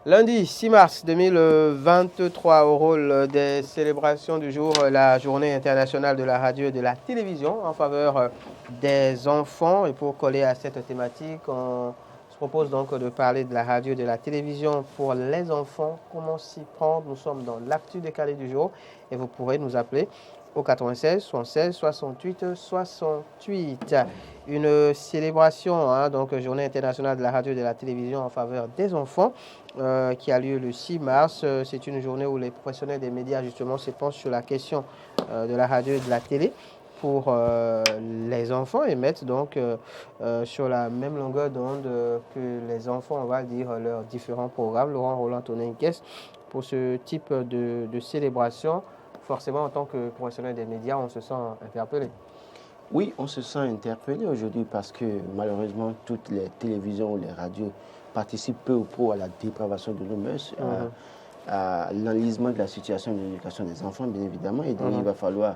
Lundi 6 mars 2023, au rôle des célébrations du jour, la journée internationale de la radio et de la télévision en faveur des enfants. Et pour coller à cette thématique, on se propose donc de parler de la radio et de la télévision pour les enfants. Comment s'y prendre? Nous sommes dans l'actu décalé du jour et vous pourrez nous appeler au 96 76 68 68. Une célébration, donc journée internationale de la radio et de la télévision en faveur des enfants. Qui a lieu le 6 mars. C'est une journée où les professionnels des médias justement se penchent sur la question de la radio et de la télé pour les enfants et mettent donc sur la même longueur d'onde que les enfants, on va dire, leurs différents programmes. Laurent Roland Toninquès, pour ce type de célébration, forcément en tant que professionnel des médias, on se sent interpellé. Oui, on se sent interpellé aujourd'hui parce que malheureusement toutes les télévisions ou les radios participent peu ou prou à la dépravation de nos mœurs, à l'enlisement de la situation de l'éducation des enfants, bien évidemment. Et donc il va falloir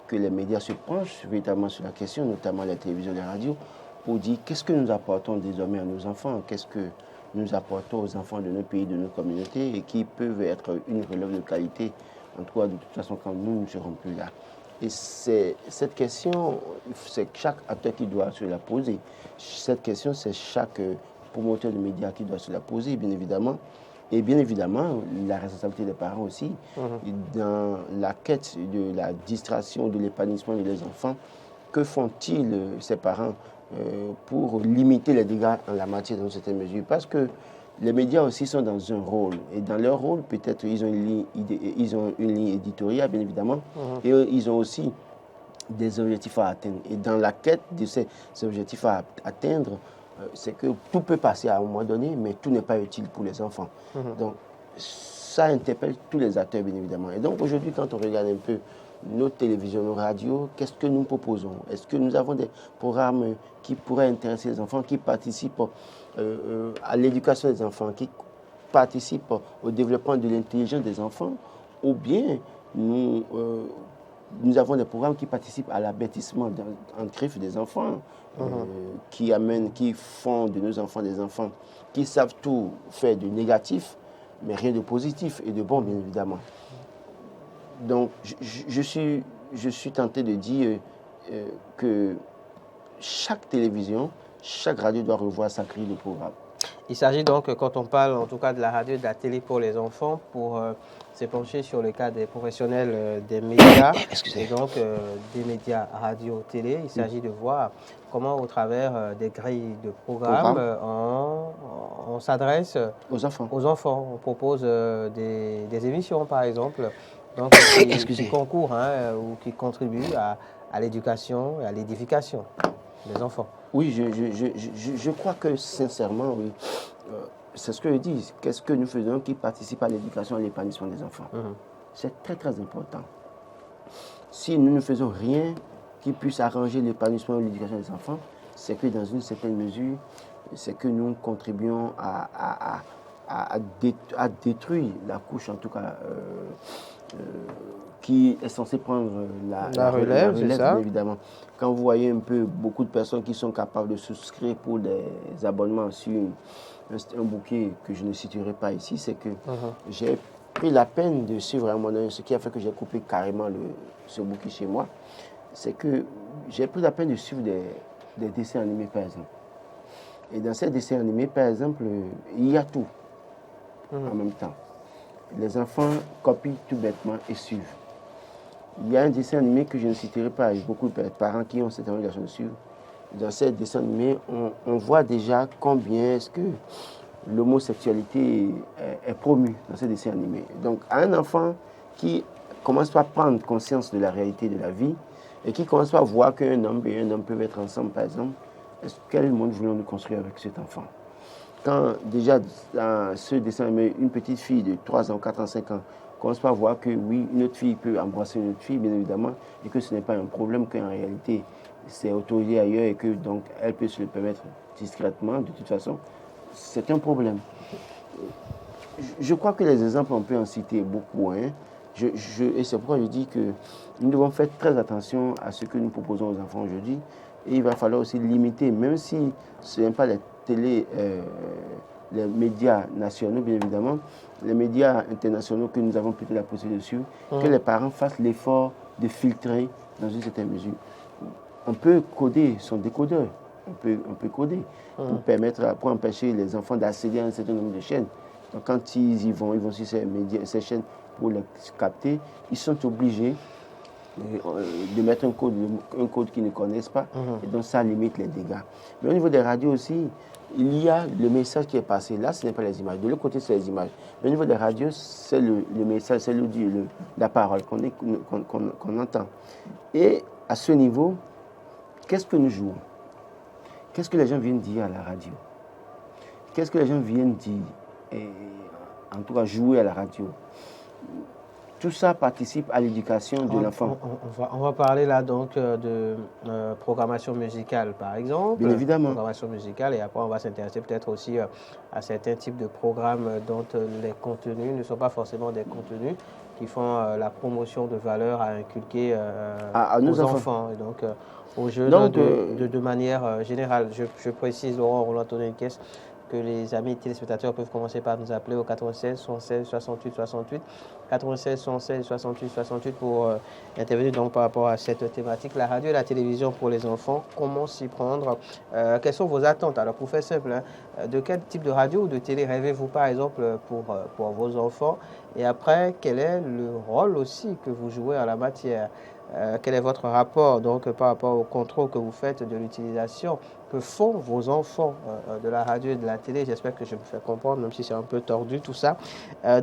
que les médias se penchent véritablement sur la question, notamment les télévisions et les radios, pour dire qu'est-ce que nous apportons désormais à nos enfants, qu'est-ce que nous apportons aux enfants de nos pays, de nos communautés, et qui peuvent être une relève de qualité, en tout cas de toute façon quand nous ne serons plus là. Et cette question, c'est chaque acteur qui doit se la poser. Cette question, c'est chaque promoteur de médias qui doit se la poser, bien évidemment. Et bien évidemment, la responsabilité des parents aussi, dans la quête de la distraction, de l'épanouissement des enfants. Que font-ils, ces parents, pour limiter les dégâts en la matière dans certaines mesures? Parce que les médias aussi sont dans un rôle. Et dans leur rôle, peut-être, ils ont une ligne éditoriale, bien évidemment. Et ils ont aussi des objectifs à atteindre. Et dans la quête de ces objectifs à atteindre, c'est que tout peut passer à un moment donné, mais tout n'est pas utile pour les enfants. Donc, ça interpelle tous les acteurs, bien évidemment. Et donc, aujourd'hui, quand on regarde un peu nos télévisions, nos radios, qu'est-ce que nous proposons? Est-ce que nous avons des programmes qui pourraient intéresser les enfants, qui participent à l'éducation des enfants, qui participent au développement de l'intelligence des enfants, ou bien nous avons des programmes qui participent à l'abertissement en griffe des enfants, qui font de nos enfants des enfants qui savent tout faire de négatif, mais rien de positif et de bon, bien évidemment. Donc, je suis tenté de dire que chaque télévision, chaque radio doit revoir sa grille de programme. Il s'agit donc, quand on parle en tout cas de la radio et de la télé pour les enfants, pour s'épancher sur le cas des professionnels des médias, et donc des médias radio-télé, il s'agit de voir comment au travers des grilles de programmes, on s'adresse aux enfants. On propose des émissions par exemple, donc, qui concourent ou qui contribuent à l'éducation et à l'édification des enfants. Oui, je crois que sincèrement, oui, c'est ce que je dis. Qu'est-ce que nous faisons qui participe à l'éducation et à l'épanouissement des enfants? C'est très, très important. Si nous ne faisons rien qui puisse arranger l'épanouissement et l'éducation des enfants, c'est que dans une certaine mesure, c'est que nous contribuons à détruire la couche, en tout cas, qui est censée prendre la relève, c'est ça? Bien évidemment. Quand vous voyez un peu beaucoup de personnes qui sont capables de souscrire pour des abonnements sur un bouquet que je ne citerai pas ici, c'est que j'ai pris la peine de suivre à un moment donné, ce qui a fait que j'ai coupé carrément ce bouquet chez moi, c'est que j'ai pris la peine de suivre des dessins animés, par exemple. Et dans ces dessins animés, par exemple, il y a tout en même temps. Les enfants copient tout bêtement et suivent. Il y a un dessin animé que je ne citerai pas, il y a beaucoup de parents qui ont cette obligation de suivre. Dans ces dessins animés, on voit déjà combien est-ce que l'homosexualité est promue dans ces dessins animés. Donc, à un enfant qui commence par prendre conscience de la réalité de la vie et qui commence par voir qu'un homme et un homme peuvent être ensemble, par exemple, quel monde voulons-nous construire avec cet enfant? Quand déjà dans ce dessin animé, une petite fille de 3 ans, 4 ans, 5 ans commence par voir que oui, une autre fille peut embrasser une autre fille, bien évidemment, et que ce n'est pas un problème, qu'en réalité, c'est autorisé ailleurs et que donc elle peut se le permettre discrètement, de toute façon, c'est un problème. Je crois que les exemples, on peut en citer beaucoup, et c'est pourquoi je dis que nous devons faire très attention à ce que nous proposons aux enfants aujourd'hui, et il va falloir aussi limiter, même si ce n'est pas les télé les médias nationaux, bien évidemment, les médias internationaux que nous avons plutôt la possibilité de suivre, que les parents fassent l'effort de filtrer dans une certaine mesure. On peut coder son décodeur, on peut coder pour empêcher les enfants d'accéder à un certain nombre de chaînes. Donc quand ils vont sur ces chaînes pour les capter, ils sont obligés de mettre un code qu'ils ne connaissent pas, et donc ça limite les dégâts. Mais au niveau des radios aussi, il y a le message qui est passé. Là, ce n'est pas les images. De l'autre côté, c'est les images. Mais au niveau des radios, c'est le message, c'est la parole qu'on entend. Et à ce niveau, qu'est-ce que nous jouons? Qu'est-ce que les gens viennent dire à la radio? Qu'est-ce que les gens viennent dire, en tout cas jouer à la radio? Tout ça participe à l'éducation de l'enfant. On va parler là donc de programmation musicale par exemple. Bien évidemment. Programmation musicale, et après on va s'intéresser peut-être aussi à certains types de programmes dont les contenus ne sont pas forcément des contenus qui font la promotion de valeurs à inculquer aux enfants. Et donc aux jeunes de manière générale. Je précise, Laurent Roland-Antonin Kess, que les amis téléspectateurs peuvent commencer par nous appeler au 96 116 68 68, 96 116 68 68 pour intervenir donc par rapport à cette thématique, la radio et la télévision pour les enfants, comment s'y prendre, quelles sont vos attentes? Alors pour faire simple, de quel type de radio ou de télé rêvez-vous par exemple pour vos enfants, et après quel est le rôle aussi que vous jouez en la matière? Quel est votre rapport donc par rapport au contrôle que vous faites de l'utilisation que font vos enfants de la radio et de la télé? J'espère que je me fais comprendre, même si c'est un peu tordu tout ça.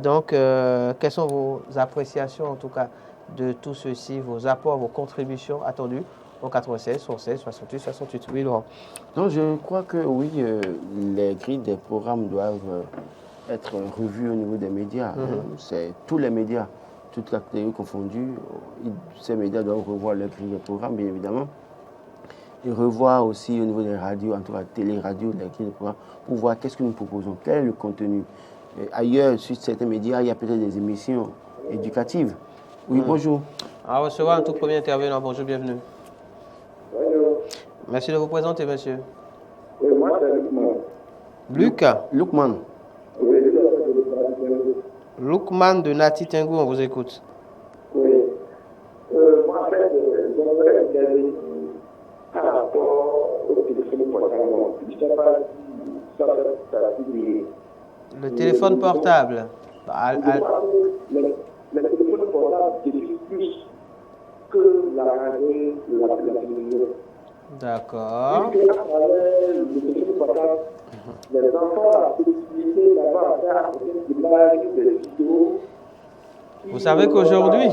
Donc, quelles sont vos appréciations en tout cas de tout ceci, vos apports, vos contributions attendues au 96 116 68 68? Oui, Laurent. Donc, je crois que oui, les grilles des programmes doivent être revues au niveau des médias. C'est tous les médias, toute la télé confondue, ces médias doivent revoir les grilles des programmes, bien évidemment. Et revoir aussi au niveau des radios, en tout cas télé, radio, les grilles des programmes, pour voir qu'est-ce que nous proposons, quel est le contenu. Et ailleurs, sur certains médias, il y a peut-être des émissions éducatives. Oui, bonjour. On va recevoir un tout premier intervenant. Bonjour, bienvenue. Bonjour. Merci de vous présenter, monsieur. Oui, moi, c'est Lukman. Lukman. Oui, Lukman de Nati Tengu, on vous écoute. oui. Moi, en fait, j'aimerais intervenir par rapport au téléphone portable. Je ne sais pas si ça fait partie des... Le téléphone portable. Le téléphone portable diffuse plus que la radio, la télévision. D'accord. Puisque à travers le téléphone portable, les enfants ont la possibilité d'avoir accès à des images, des vidéos. Vous savez qu'aujourd'hui,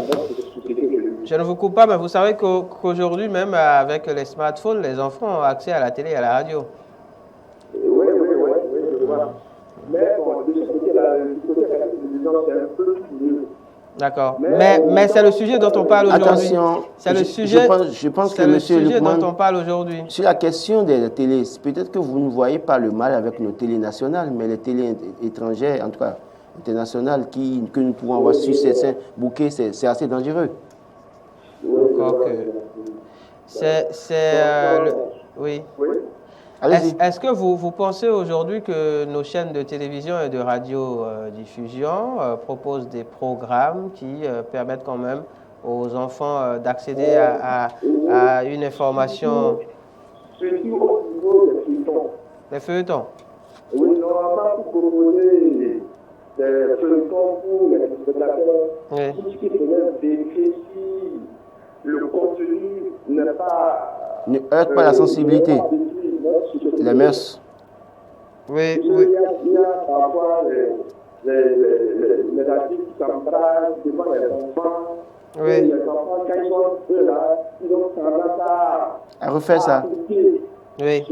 je ne vous coupe pas, mais vous savez qu'aujourd'hui, même avec les smartphones, les enfants ont accès à la télé et à la radio. Oui, je vois. Mais bon, de ce côté-là, du côté de la télévision, c'est un peu mieux. D'accord. Mais c'est le sujet dont on parle aujourd'hui. Attention, C'est le sujet, je pense que M. Lukman, dont on parle aujourd'hui. sur la question des télés, peut-être que vous ne voyez pas le mal avec nos télés nationales, mais les télés étrangères, en tout cas internationales, que nous pouvons avoir sur ces bouquets, c'est assez dangereux. Encore que... Oui. Est-ce que vous pensez aujourd'hui que nos chaînes de télévision et de radiodiffusion proposent des programmes qui permettent quand même aux enfants d'accéder à une information? Surtout au niveau des feuilletons. Les feuilletons? Oui, normalement, pour proposer des feuilletons pour les spectateurs, tout ce qui peut vérifier si le contenu n'est pas... Ne heurte pas la sensibilité. Les mœurs. Oui. Il y a parfois les artistes qui s'embrassent devant les enfants. Oui. Et les enfants, quand ils sont là, ils ont tendance à refaire ça. Oui.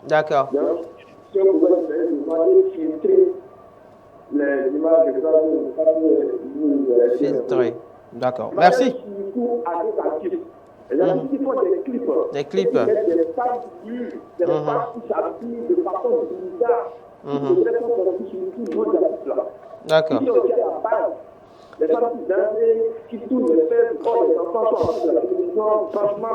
D'accord. Donc, si on pouvait faire, vous allez filtrer les images de filtrer. D'accord. Merci. Surtout à des artistes. Les artistes qui font des clips. Des clips. Des femmes qui s'habillent de façon bizarre. D'accord. Les femmes qui dansent, qui tournent les fesses, quand les enfants sont en train de la télévision. l'émission, franchement,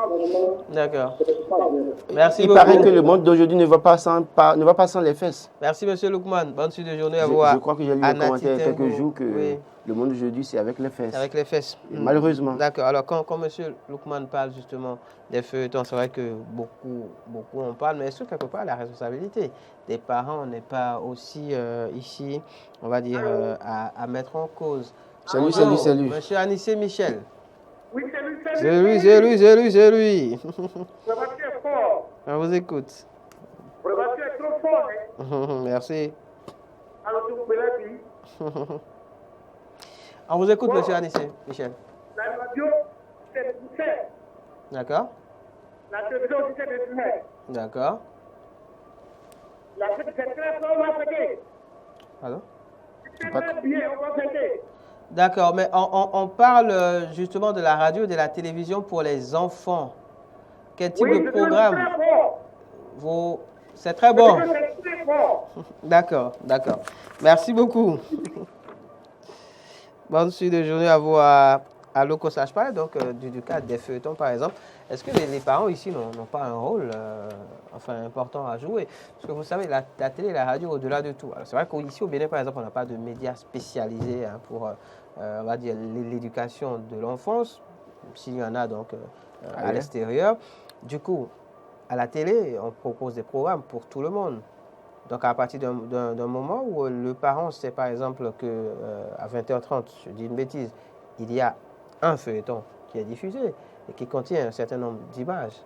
D'accord. c'est pas bien. Merci Il beaucoup. paraît que le monde d'aujourd'hui ne va pas sans les fesses. Merci, M. Loukman. Bonne suite de journée à vous. Je crois que j'ai lu un commentaire il y a quelques jours que oui, le monde d'aujourd'hui, c'est avec les fesses. avec les fesses. Malheureusement. D'accord. Alors, quand M. Loukman parle justement des feuilletons, c'est vrai que beaucoup en parlent, mais est-ce que quelque part la responsabilité des parents n'est pas aussi ici, on va dire, à mettre en cause? Salut. Monsieur Anissé Michel. Oui, c'est lui. C'est lui. Probation est fort. On vous écoute. Probation est trop fort. Hein. Merci. Alors, s'il vous plaît, dit. On vous écoute, monsieur Anissé Michel. La radio, c'est fait. D'accord. La télévision, c'est fait. D'accord. La c'est très fort, on va fêter. Alors? C'est très bien, on va fêter. D'accord, mais on parle justement de la radio et de la télévision pour les enfants. Quel type de programme? C'est très bon. D'accord. Merci beaucoup. Bonne suite de journée à vous à Locos. Je parlais donc du cadre des feuilletons, par exemple. Est-ce que les parents ici n'ont pas un rôle important à jouer? Parce que vous savez, la télé et la radio, au-delà de tout. C'est vrai qu'ici au Bénin, par exemple, on n'a pas de médias spécialisés pour, on va dire, l'éducation de l'enfance, s'il y en a donc à l'extérieur. Du coup, à la télé, on propose des programmes pour tout le monde. Donc, à partir d'un moment où le parent sait, par exemple, qu'à 20h30, je dis une bêtise, il y a un feuilleton qui est diffusé et qui contient un certain nombre d'images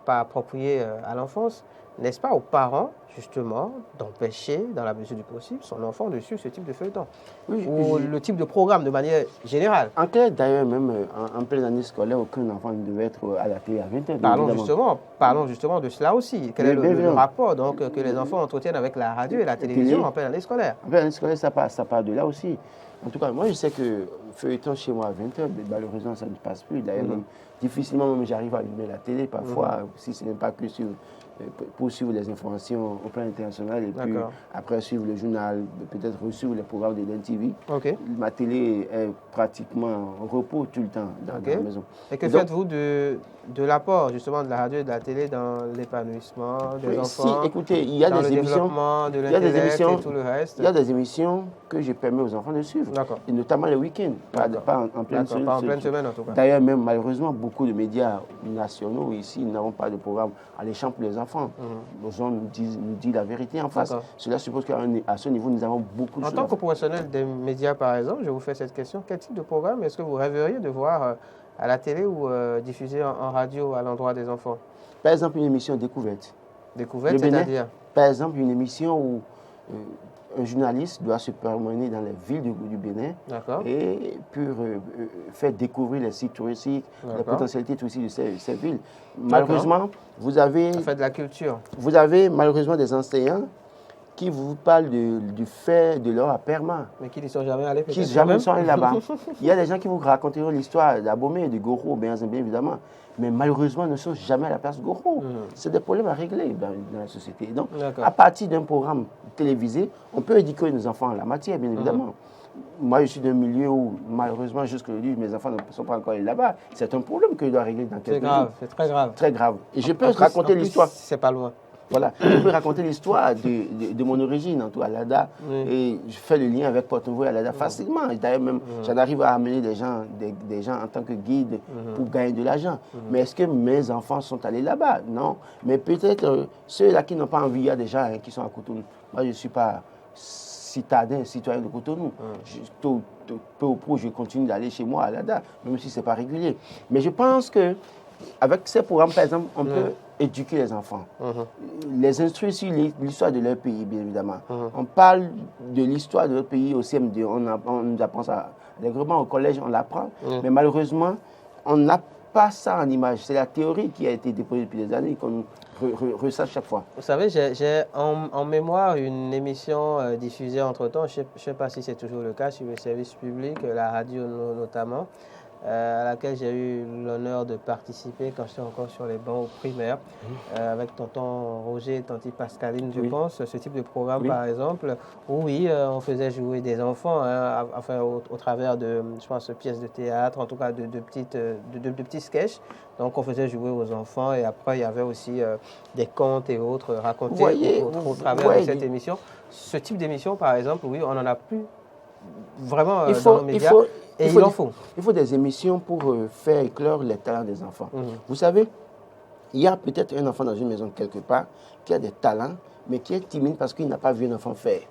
pas appropriées à l'enfance, n'est-ce pas aux parents, justement, d'empêcher, dans la mesure du possible, son enfant de suivre ce type de feuilleton ou le type de programme de manière générale? En clair, d'ailleurs, même en pleine année scolaire, aucun enfant ne devait être à la télé à 20h. Parlons justement de cela aussi. Quel est le rapport donc, que les enfants entretiennent avec la radio et la télévision en pleine année scolaire? En pleine année scolaire, ça part de là aussi. En tout cas, moi, je sais que feuilleton chez moi à 20h, malheureusement, ça ne passe plus. D'ailleurs, difficilement, même j'arrive à allumer la télé parfois, si ce n'est pas que pour suivre les informations au plan international et puis après suivre le journal, peut-être suivre les programmes de l'NTV. Ma télé est pratiquement en repos tout le temps dans la maison. Et que faites-vous de l'apport justement de la radio et de la télé dans l'épanouissement des enfants? Écoutez, il y a des émissions, et tout le reste. Il y a des émissions que je permets aux enfants de suivre, et notamment les week-ends, pas en pleine semaine. Pas en pleine semaine en tout cas. D'ailleurs, même malheureusement, beaucoup de médias nationaux ici n'avons pas de programme alléchant pour les enfants. Nos gens nous disent la vérité en face. Cela suppose qu'à ce niveau, nous avons beaucoup de choses. En tant que professionnel des médias, par exemple, je vous fais cette question. Quel type de programme est-ce que vous rêveriez de voir à la télé ou diffusé en radio à l'endroit des enfants? Par exemple, une émission découverte. Découverte, c'est-à-dire? Par exemple, une émission où un journaliste doit se promener dans les villes du Bénin et faire découvrir les sites touristiques, les potentialités touristiques de ces villes. Malheureusement, vous avez... Ça fait de la culture. Vous avez malheureusement des enseignants qui vous parlent du fait de leur apperment. Mais qui n'y sont jamais allés, qui jamais sont allés là-bas. Il y a des gens qui vous raconteront l'histoire d'Abomey, de Goro, bien évidemment, mais malheureusement ne sont jamais à la place de Goro. C'est des problèmes à régler dans la société. Donc, à partir d'un programme télévisé, on peut éduquer nos enfants en la matière, bien évidemment. Moi, je suis d'un milieu où, malheureusement, jusqu'aujourd'hui, mes enfants ne sont pas encore allés là-bas. C'est un problème que je dois régler dans quelques jours. C'est très grave. Très grave. Et je peux raconter l'histoire. C'est pas loin. Voilà, je peux raconter l'histoire de mon origine, en tout, à Lada, et je fais le lien avec Porto-Novo et Lada facilement. D'ailleurs, même, j'en arrive à amener des gens en tant que guide pour gagner de l'argent. Mais est-ce que mes enfants sont allés là-bas? Non. Mais peut-être ceux-là qui n'ont pas envie, il y a des gens qui sont à Cotonou. Moi, je ne suis pas citoyen de Cotonou. Peu ou prou, je continue d'aller chez moi à Lada, même si ce n'est pas régulier. Mais je pense que avec ces programmes, par exemple, on peut éduquer les enfants, les instruire sur l'histoire de leur pays, bien évidemment. On parle de l'histoire de leur pays au CM2, on nous apprend ça allègrement, au collège, on l'apprend, mais malheureusement, on n'a pas ça en image. C'est la théorie qui a été déposée depuis des années qu'on ressent chaque fois. Vous savez, j'ai en mémoire une émission diffusée entre-temps, je ne sais pas si c'est toujours le cas, sur le service public, la radio notamment, à laquelle j'ai eu l'honneur de participer quand j'étais encore sur les bancs au primaire, avec tonton Roger et tante Pascaline, je pense. Ce type de programme, par exemple, où on faisait jouer des enfants, hein, enfin, au travers de, je pense, pièces de théâtre, en tout cas de petits sketchs. Donc, on faisait jouer aux enfants et après, il y avait aussi des contes et autres racontés au travers de cette émission. Ce type d'émission, par exemple, on n'en a plus vraiment dans nos médias. Il faut des émissions pour faire éclore les talents des enfants. Vous savez, il y a peut-être un enfant dans une maison quelque part qui a des talents, mais qui est timide parce qu'il n'a pas vu un enfant faire.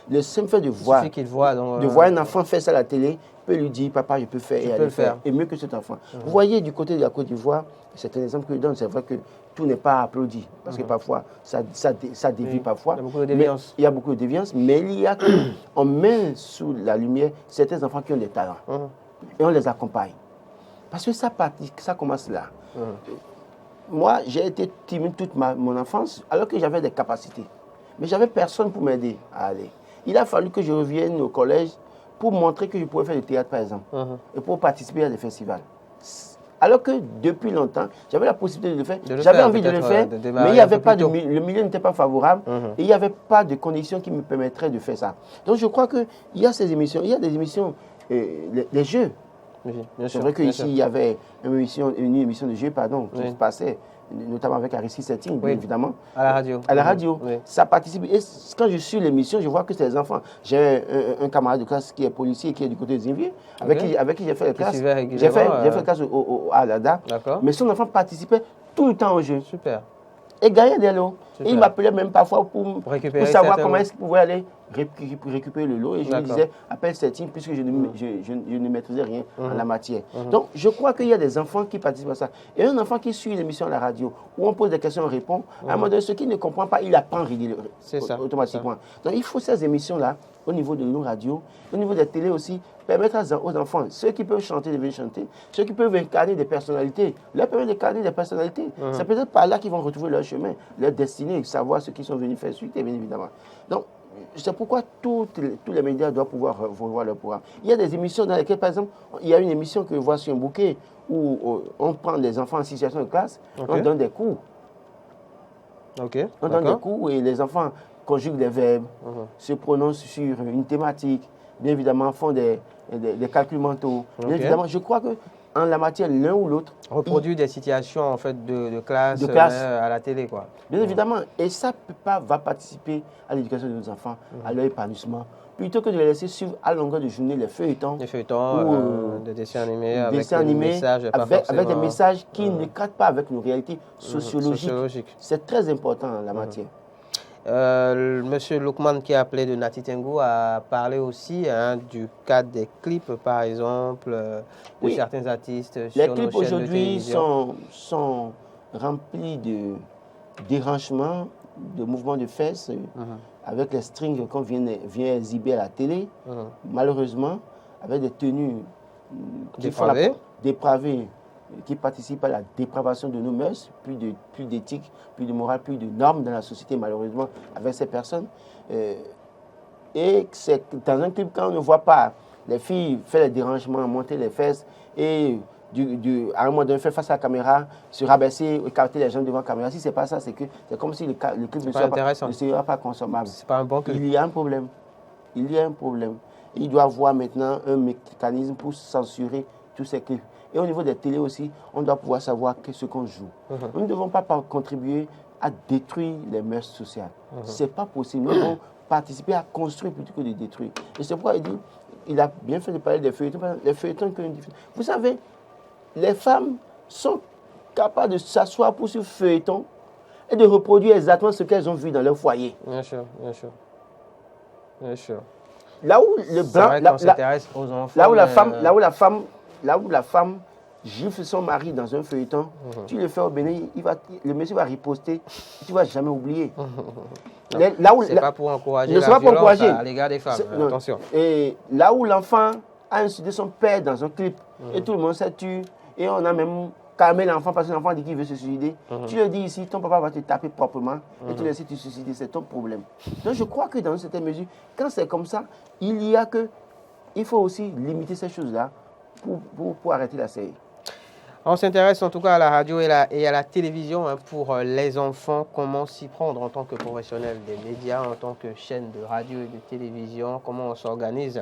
Le simple fait de voir un enfant faire ça à la télé peut lui dire, papa, je peux faire et aller faire. Et mieux que cet enfant. Vous voyez, du côté de la Côte d'Ivoire, c'est un exemple que je donne, c'est vrai que tout n'est pas applaudi, parce que parfois, ça dévie parfois. Il y a beaucoup de déviance. Il y a beaucoup de déviance, mais il y a on met sous la lumière certains enfants qui ont des talents. Et on les accompagne. Parce que ça commence là. Moi, j'ai été timide toute mon enfance, alors que j'avais des capacités. Mais j'avais personne pour m'aider à aller. Il a fallu que je revienne au collège pour montrer que je pouvais faire du théâtre, par exemple, et pour participer à des festivals. Alors que depuis longtemps, j'avais la possibilité de le faire. J'avais envie de le faire, mais il y avait pas le milieu n'était pas favorable et il n'y avait pas de conditions qui me permettraient de faire ça. Donc je crois qu'il y a ces émissions, il y a des émissions, les jeux. C'est vrai qu'ici, il y avait une émission de jeux qui se passait, notamment avec Aristide Setting, bien évidemment. À la radio. À la radio. Ça participe. Et quand je suis l'émission, je vois que c'est des enfants. J'ai un camarade de classe qui est policier, qui est du côté de Zinvier, avec qui j'ai fait les classes. J'ai fait classe à l'ADA. Mais son enfant participait tout le temps au jeu. Super. Et gagnait des lots. Et il m'appelait même parfois pour savoir comment est-ce qu'il pouvait aller récupérer le lot. Et je lui disais, appelle Setting, puisque je ne maîtrisais rien en la matière. Donc, je crois qu'il y a des enfants qui participent à ça. Et un enfant qui suit une émission à la radio, où on pose des questions, on répond, à un moment donné, ce qui ne comprend pas, il apprend automatiquement. Donc, il faut ces émissions-là, au niveau de nos radios, au niveau des télés aussi, permettre aux enfants, ceux qui peuvent chanter, de venir chanter, ceux qui peuvent incarner des personnalités, leur permettre d'incarner des personnalités. C'est peut-être par là qu'ils vont retrouver leur chemin, leur destinée, savoir ce qu'ils sont venus faire suite, bien évidemment. Donc, c'est pourquoi tous les médias doivent pouvoir revoir leur programme. Il y a des émissions dans lesquelles, par exemple, il y a une émission que je vois sur un bouquet où on prend des enfants en situation de classe, on donne des cours. On donne des cours et les enfants conjuguent des verbes, se prononcent sur une thématique, bien évidemment font des calculs mentaux. Bien évidemment, je crois que en la matière, l'un ou l'autre reproduit des situations en fait de classe à la télé, quoi. Bien évidemment, et ça va participer à l'éducation de nos enfants, à leur épanouissement, plutôt que de les laisser suivre à longueur de journée les feuilletons, des dessins animés, avec des messages qui ne cadrent pas avec nos réalités sociologiques. C'est très important en la matière. Monsieur Loukman, qui a appelé de Nati Tengu, a parlé aussi du cadre des clips, par exemple, de certains artistes sur nos chaînes de télévision. Les clips aujourd'hui sont remplis de dérangements, de mouvements de fesses, avec les strings qu'on vient exhiber à la télé, malheureusement, avec des tenues dépravées, qui participent à la dépravation de nos mœurs, plus d'éthique, plus de morale, plus de normes dans la société, malheureusement, avec ces personnes. Et c'est dans un clip, quand on ne voit pas les filles faire les dérangements, monter les fesses, et à un moment donné, faire face à la caméra, se rabaisser, écarter les jambes devant la caméra, si ce n'est pas ça, c'est comme si le clip ne sera pas consommable. C'est pas un bon clip. Il y a un problème. Il doit y avoir maintenant un mécanisme pour censurer tous ces clips. Et au niveau des télés aussi, on doit pouvoir savoir ce qu'on joue. Nous ne devons pas contribuer à détruire les mœurs sociales. Ce n'est pas possible. Nous devons participer à construire plutôt que de détruire. Et c'est pourquoi il a bien fait de parler des feuilletons. Les feuilletons vous savez, les femmes sont capables de s'asseoir pour ce feuilleton et de reproduire exactement ce qu'elles ont vu dans leur foyer. Bien sûr. Là où le blanc, là où la femme gifle son mari dans un feuilleton, tu le fais au Bénin, le monsieur va riposter, tu ne vas jamais oublier. C'est pas pour encourager la violence à l'égard des femmes, attention. Et là où l'enfant a insulté son père dans un clip, et tout le monde s'est tué, et on a même calmé l'enfant parce que l'enfant dit qu'il veut se suicider, tu lui dis ici, ton papa va te taper proprement, et tu laisses te suicider, c'est ton problème. Donc je crois que dans une certaine mesure, quand c'est comme ça, il faut aussi limiter ces choses-là. pour arrêter la série. On s'intéresse en tout cas à la radio et à la télévision pour les enfants. Comment s'y prendre en tant que professionnel des médias, en tant que chaîne de radio et de télévision? Comment on s'organise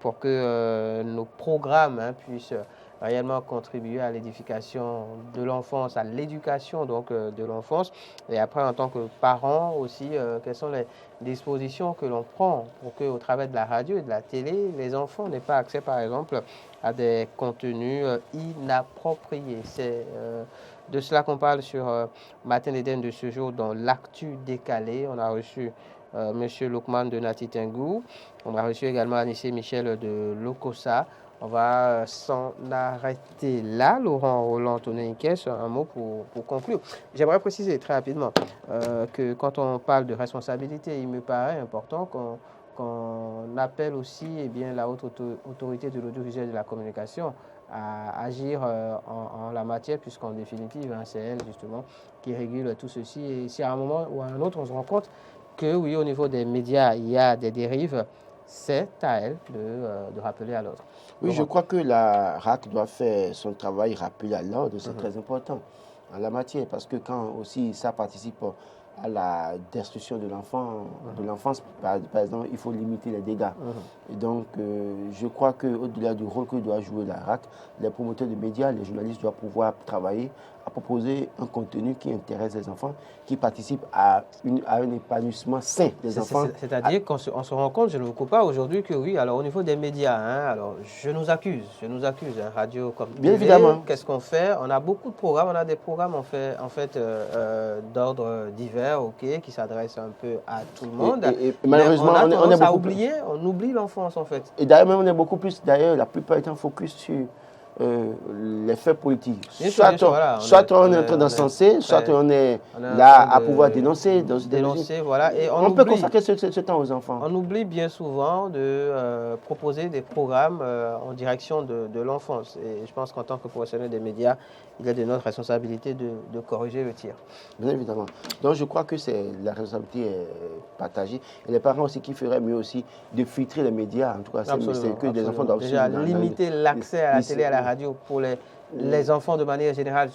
pour que nos programmes puissent réellement contribuer à l'édification de l'enfance, à l'éducation donc de l'enfance. Et après, en tant que parent aussi, quelles sont les dispositions que l'on prend pour qu'au travers de la radio et de la télé, les enfants n'aient pas accès, par exemple, à des contenus inappropriés. C'est de cela qu'on parle sur Matin d'Éden de ce jour dans l'actu décalé. On a reçu M. Loukman de Nati Tengou. On a reçu également Anissé Michel de Lokosa. On va s'en arrêter là. Laurent Roland Toneniquès, un mot pour conclure. J'aimerais préciser très rapidement que quand on parle de responsabilité, il me paraît important qu'on appelle aussi la haute autorité de l'audiovisuel et de la communication à agir en la matière, puisqu'en définitive, c'est elle justement qui régule tout ceci. Et si à un moment ou à un autre, on se rend compte que oui, au niveau des médias, il y a des dérives, c'est à elle de rappeler à l'ordre. Oui, je crois que la RAC doit faire son travail, rappeler à l'ordre, c'est très important en la matière, parce que quand aussi ça participe à la destruction de l'enfant, de l'enfance, par exemple, il faut limiter les dégâts. Et donc, je crois qu'au-delà du rôle que doit jouer la RAC, les promoteurs de médias, les journalistes doivent pouvoir travailler à proposer un contenu qui intéresse les enfants, qui participe à un épanouissement sain des enfants. C'est-à-dire qu'on se rend compte, je ne vous coupe pas aujourd'hui, que oui, alors au niveau des médias, alors je nous accuse, radio comme bien télé, évidemment. Qu'est-ce qu'on fait? On a beaucoup de programmes, on a des programmes en fait d'ordre divers, qui s'adressent un peu à tout le monde. Et malheureusement, on oublie l'enfance en fait. Et d'ailleurs, même on est beaucoup plus, la plupart étant focus sur les faits politiques. Soit on est en train d'encenser, soit on est là à pouvoir dénoncer. Et on peut consacrer ce temps aux enfants. On oublie bien souvent de proposer des programmes en direction de l'enfance. Et je pense qu'en tant que professionnel des médias, il est de notre responsabilité de corriger le tir. Bien évidemment. Donc je crois que la responsabilité est partagée. Et les parents aussi qui feraient mieux aussi de filtrer les médias. En tout cas, c'est que des enfants doivent déjà limiter l'accès à la télé, à la radio pour les enfants de manière générale,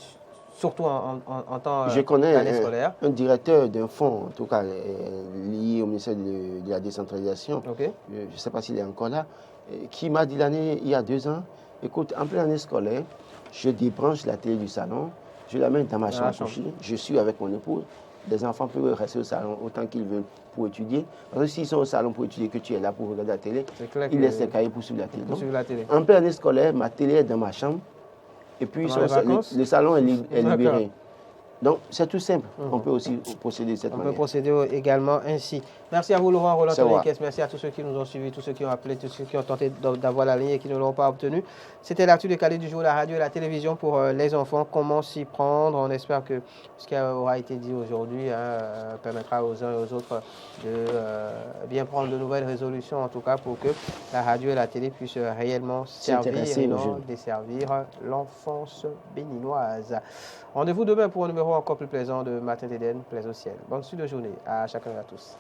surtout en temps Je connais scolaire. Un directeur d'un fonds, en tout cas lié au ministère de la décentralisation, je ne sais pas s'il est encore là, qui m'a dit il y a 2 ans, écoute, en pleine année scolaire, je débranche la télé du salon, je la mets dans ma chambre, je suis avec mon épouse, les enfants peuvent rester au salon autant qu'ils veulent pour étudier. Parce que s'ils sont au salon pour étudier, que tu es là pour regarder la télé, ils laissent les cahiers pour suivre la télé. Donc, en pleine année scolaire, ma télé est dans ma chambre et puis le salon est libéré. Donc, c'est tout simple. On peut aussi procéder de cette manière. On peut procéder également ainsi. Merci à vous, Laurent Roland Toneniquès. Merci à tous ceux qui nous ont suivis, tous ceux qui ont appelé, tous ceux qui ont tenté d'avoir la ligne et qui ne l'ont pas obtenue. C'était l'actu décalé du jour, la radio et la télévision pour les enfants. Comment s'y prendre? On espère que ce qui aura été dit aujourd'hui permettra aux uns et aux autres de bien prendre de nouvelles résolutions, en tout cas pour que la radio et la télé puissent réellement servir et non desservir l'enfance béninoise. Rendez-vous demain pour un numéro encore plus plaisant de Matin d'Éden, plaisir au ciel. Bonne suite de journée à chacun et à tous.